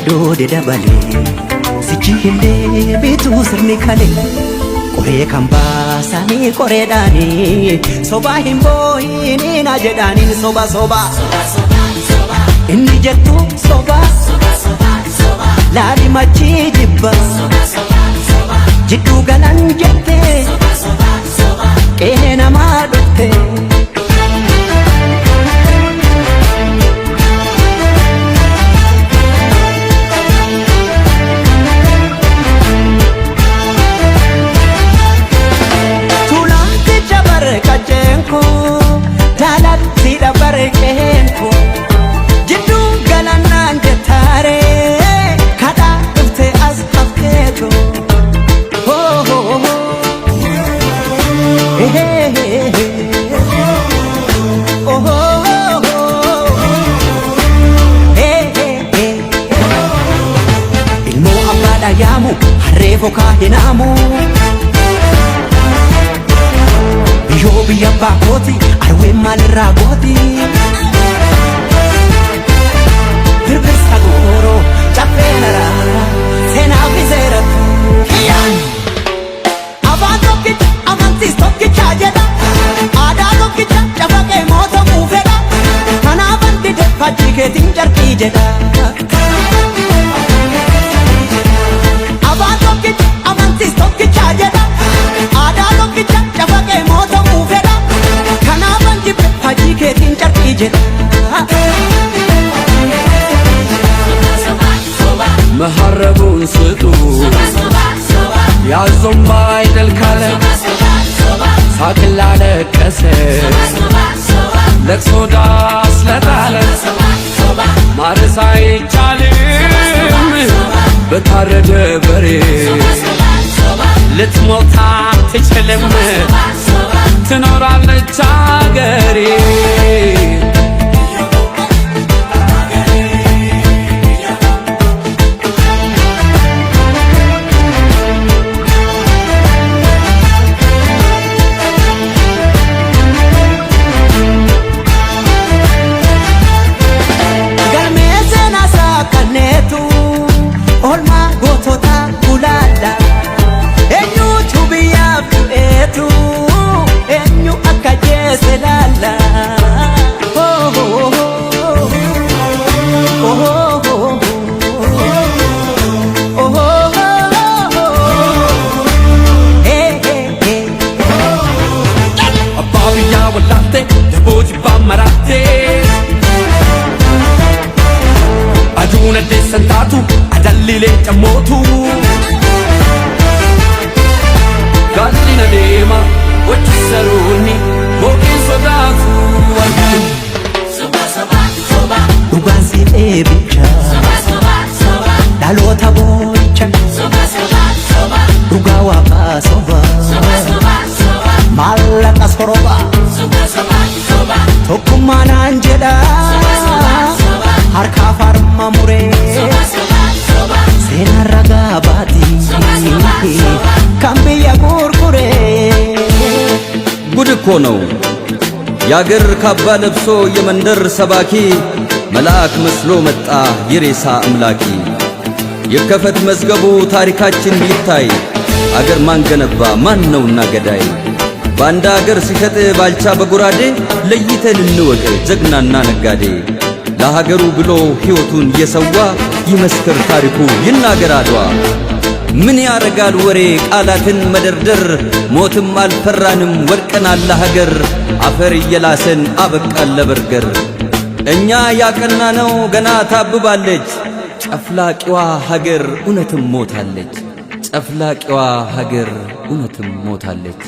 Yaadode dabale sichihinde bitu sirni kale Kore kan baasani koreedhaani soba hin boo'ini na jedhaani soba inni jettu soba laali machi jibba jidduu galan jette qe'ee namaa dhufte Yamu harreefo kaahinamu biyyoo biyya baakooti arween maalirraa gooti birbirsa gooroo caffee naraa seenaa fi seeratu kiyyaan afaan tokkicha amantiis tokkicha jedha aadaa tokkicha cafaqee mootamuu fedha kanaafan dide faajjii keetiin carqii jedha መሐረቡን ስጡ ያዞም ባይደል ካለ ሳቅላ ለቀሰ ለቅሶ ዳስ ለጣለ ማረስ አይቻልም በታረደ በሬ ልትሞት አትችልም ትኖራለች አገሬ Aduna desantatu adallile chamotu Gallina dema wachisaruni bokin sodatu Soba dhugaan si eebicha dhaloota boo'icha dhugaa waaqaa soba maallaqa soroba tokkummaa naan jedha harka farma muree seenaa ragaa baati kan biyya gurguree ጉድ እኮ ነው ያገር ካባ ለብሶ የመንደር ሰባኪ መልአክ መስሎ መጣ የሬሳ አምላኪ ይከፈት መዝገቡ ታሪካችን ይታይ አገር ማን ገነባ ማን ነውና ገዳይ ባንዳ አገር ሲሸጥ ባልቻ በጉራዴ ለይተን እንወቅ ጀግናና ነጋዴ ለሀገሩ ብሎ ሕይወቱን የሰዋ ይመስክር ታሪኩ ይናገር አድዋ ምን ያረጋል ወሬ ቃላትን መደርደር ሞትም አልፈራንም ወድቀናል ለሀገር አፈር እየላሰን አበቃል ለበርገር እኛ ያቀናነው ገና ታብባለች ጨፍላቂዋ ሀገር እውነትም ሞታለች ጨፍላቂዋ ሀገር እውነትም ሞታለች